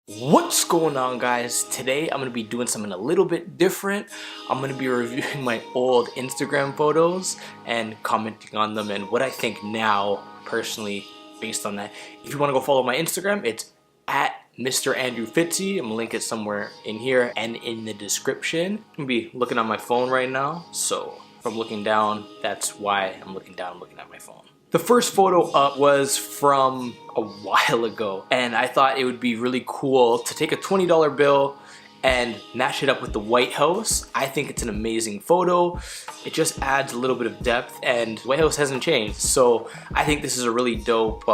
What's going on, guys? Today I'm going to be doing something a little bit different. I'm going to be reviewing my old Instagram photos and commenting on them and what I think now personally based on that. If you want to go follow my Instagram, it's at MrAndrewFitzy. I'm going to link it somewhere in here and in the description. I'm going to be looking on my phone right now, so if I'm looking down, that's why I'm looking down, I'm looking at my phone. The first photo up was from a while ago, and I thought it would be really cool to take a $20 bill and match it up with the White House. I think it's an amazing photo. It just adds a little bit of depth, and the White House hasn't changed. So I think this is a really dope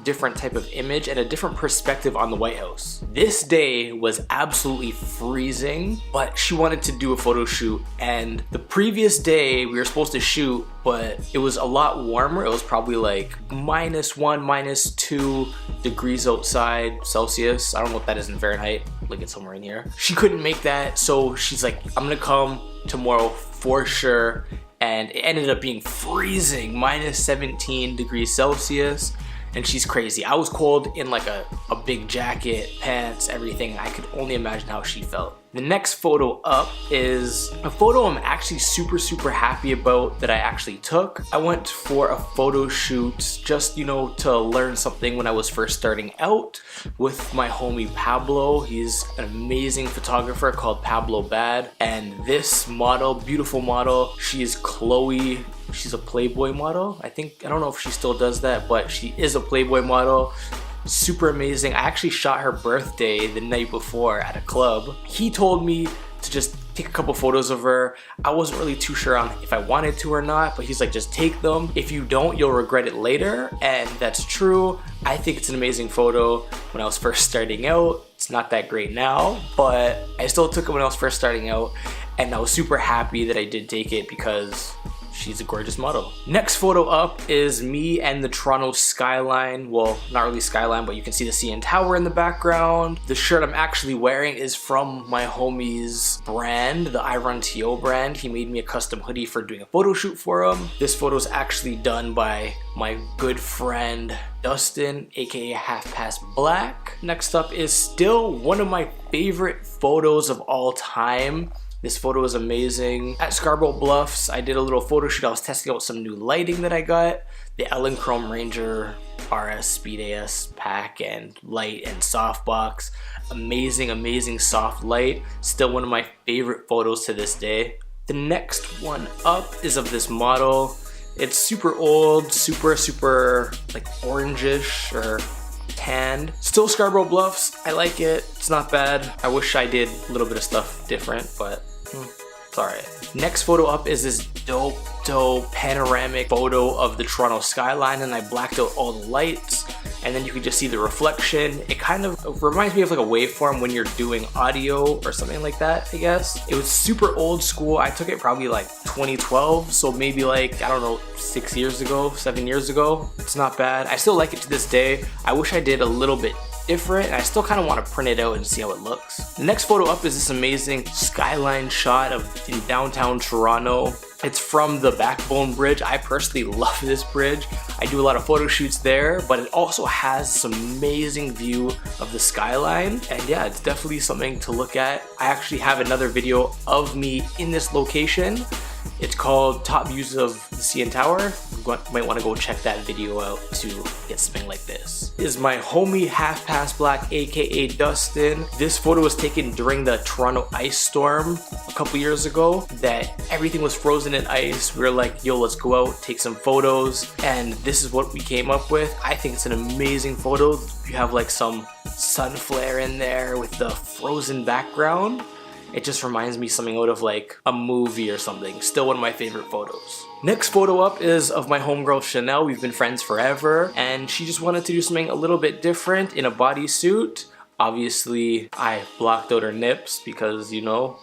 different type of image and a different perspective on the White House. This day was absolutely freezing, but she wanted to do a photo shoot, and the previous day we were supposed to shoot, but it was a lot warmer. It was probably like -1, -2 degrees outside Celsius. I don't know what that is in Fahrenheit. Look at somewhere in here. She couldn't make that, so she's like, I'm gonna come tomorrow for sure. And it ended up being freezing, -17 degrees Celsius. And she's crazy. I was cold in like a big jacket, pants, everything. I could only imagine how she felt. The next photo up is a photo I'm actually super happy about that I actually took. I went for a photo shoot just, you know, to learn something when I was first starting out with my homie Pablo. He's an amazing photographer called Pablo Bad. And this model, beautiful model, she is Chloe. She's a Playboy model. I don't know if she still does that, but she is a Playboy model. Super amazing. I actually shot her birthday the night before at a club. He told me to just take a couple photos of her. I wasn't really too sure on if I wanted to or not, but he's like, just take them. If you don't, you'll regret it later. And that's true. I think it's an amazing photo when I was first starting out. It's not that great now, but I still took it when I was first starting out, and I was super happy that I did take it because she's a gorgeous model. Next photo up is me and the Toronto skyline. Well, not really skyline, but you can see the CN Tower in the background. The shirt I'm actually wearing is from my homie's brand, the IronTO brand. He made me a custom hoodie for doing a photo shoot for him. This photo is actually done by my good friend Dustin, aka Half Past Black. Next up is still one of my favorite photos of all time. This photo is amazing. At Scarborough Bluffs, I did a little photo shoot. I was testing out some new lighting that I got. The Ellen Chrome Ranger RS Speed AS pack and light and softbox. Amazing soft light. Still one of my favorite photos to this day. The next one up is of this model. It's super old, super like orangish or tanned. Still Scarborough Bluffs. I like it. It's not bad. I wish I did a little bit of stuff different, but it's alright. Next photo up is this dope panoramic photo of the Toronto skyline, and I blacked out all the lights, and then you can just see the reflection. It kind of reminds me of like a waveform when you're doing audio or something like that, I guess. It was super old school. I took it probably like 2012, so maybe like, I don't know, 6 years ago, 7 years ago. It's not bad. I still like it to this day. I wish I did a little bit different, and I still kind of want to print it out and see how it looks. The next photo up is this amazing skyline shot in downtown Toronto. It's from the Backbone Bridge. I personally love this bridge. I do a lot of photo shoots there, but it also has some amazing view of the skyline. And yeah, it's definitely something to look at. I actually have another video of me in this location. It's called Top Views of the CN Tower. You might want to go check that video out to get something like this. This is my homie Half Past Black, aka Dustin. This photo was taken during the Toronto ice storm a couple years ago, that everything was frozen in ice. We were like, yo, let's go out, take some photos, and this is what we came up with. I think it's an amazing photo. You have like some sun flare in there with the frozen background. It just reminds me something out of like a movie or something. Still one of my favorite photos. Next photo up is of my homegirl Chanel. We've been friends forever, and she just wanted to do something a little bit different in a bodysuit. Obviously, I blocked out her nips because, you know,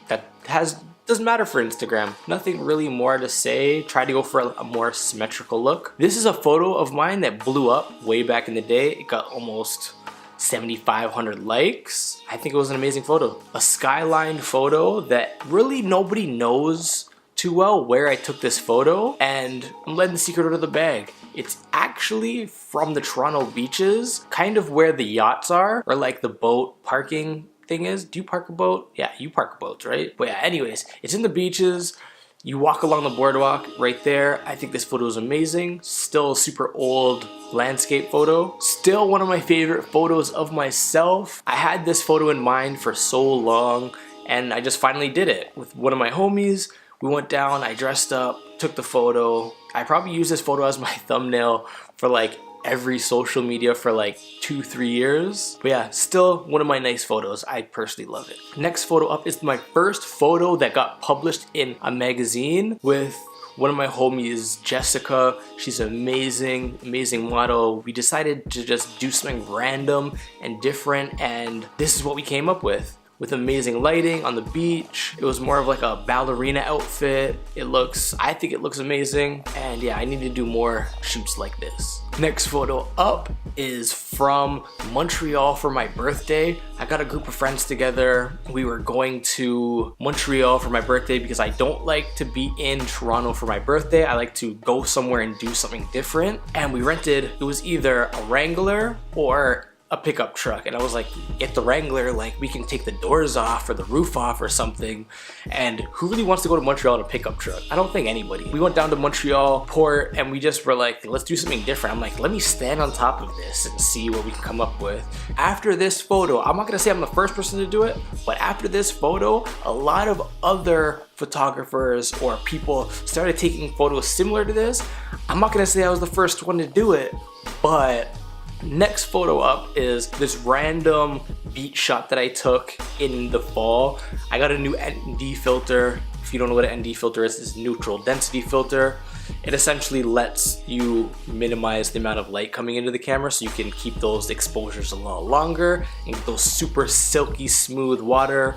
doesn't matter for Instagram. Nothing really more to say. Tried to go for a more symmetrical look. This is a photo of mine that blew up way back in the day. It got almost 7,500 likes. I think it was an amazing photo. A skyline photo that really nobody knows too well where I took this photo, and I'm letting the secret out of the bag. It's actually from the Toronto beaches, kind of where the yachts are, or like the boat parking thing is. Do you park a boat? Yeah, you park boats, right? But yeah, anyways, it's in the beaches. You walk along the boardwalk right there. I think this photo is amazing. Still a super old landscape photo. Still one of my favorite photos of myself. I had this photo in mind for so long, and I just finally did it with one of my homies. We went down, I dressed up, took the photo. I probably used this photo as my thumbnail for like every social media for like 2-3 years. But yeah, still one of my nice photos. I personally love it. Next photo up is my first photo that got published in a magazine with one of my homies, Jessica. She's an amazing model. We decided to just do something random and different, and this is what we came up with amazing lighting on the beach. It was more of like a ballerina outfit. I think it looks amazing, and yeah, I need to do more shoots like this. Next photo up is from Montreal for my birthday. I got a group of friends together. We were going to Montreal for my birthday because I don't like to be in Toronto for my birthday. I like to go somewhere and do something different. And we rented, it was either a Wrangler or a pickup truck, and I was like, get the Wrangler, like we can take the doors off or the roof off or something. And who really wants to go to Montreal in a pickup truck? I don't think anybody. We went down to Montreal port and we just were like, let's do something different. I'm like, let me stand on top of this and see what we can come up with. After this photo, I'm not gonna say I'm the first person to do it, but after this photo, a lot of other photographers or people started taking photos similar to this. I'm not gonna say I was the first one to do it, but next photo up is this random beach shot that I took in the fall. I got a new ND filter. If you don't know what an ND filter is, it's a neutral density filter. It essentially lets you minimize the amount of light coming into the camera so you can keep those exposures a lot longer and get those super silky smooth water.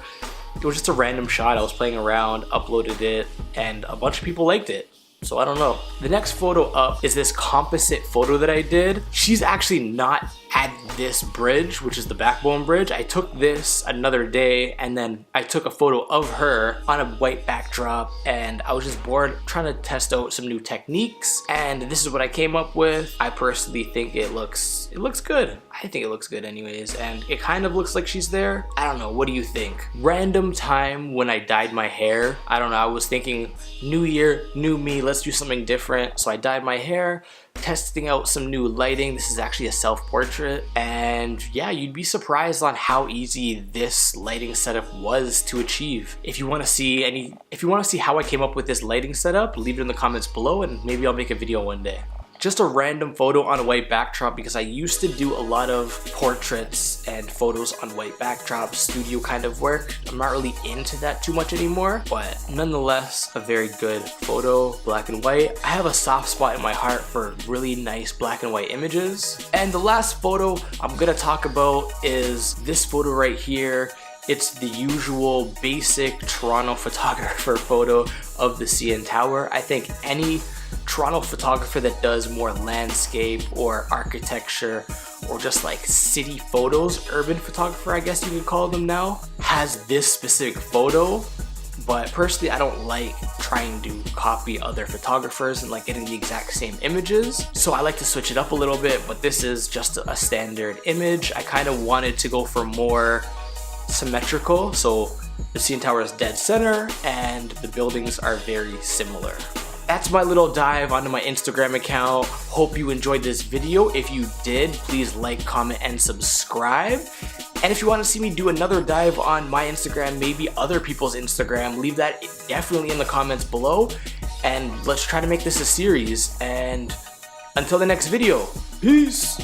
It was just a random shot. I was playing around, uploaded it, and a bunch of people liked it. So I don't know. The next photo up is this composite photo that I did. She's actually not at this bridge, which is the Backbone Bridge. I took this another day, and then I took a photo of her on a white backdrop, and I was just bored trying to test out some new techniques, and this is what I came up with. I personally think it looks good. I think it looks good anyways, and it kind of looks like she's there. I don't know, what do you think? Random time when I dyed my hair. I don't know, I was thinking new year, new me, let's do something different. So I dyed my hair, testing out some new lighting. This is actually a self-portrait, and yeah, you'd be surprised on how easy this lighting setup was to achieve. If you want to see how I came up with this lighting setup, leave it in the comments below and maybe I'll make a video one day. Just a random photo on a white backdrop because I used to do a lot of portraits and photos on white backdrops, studio kind of work. I'm not really into that too much anymore, but nonetheless, a very good photo, black and white. I have a soft spot in my heart for really nice black and white images. And the last photo I'm gonna talk about is this photo right here. It's the usual basic Toronto photographer photo of the CN Tower. I think any Toronto photographer that does more landscape or architecture or just like city photos, urban photographer I guess you could call them now, has this specific photo. But personally, I don't like trying to copy other photographers and like getting the exact same images. So I like to switch it up a little bit, but this is just a standard image. I kind of wanted to go for more symmetrical, so the CN Tower is dead center and the buildings are very similar. That's my little dive onto my Instagram account. Hope you enjoyed this video. If you did, please like, comment, and subscribe. And if you want to see me do another dive on my Instagram, maybe other people's Instagram, leave that definitely in the comments below. And let's try to make this a series. And until the next video, peace!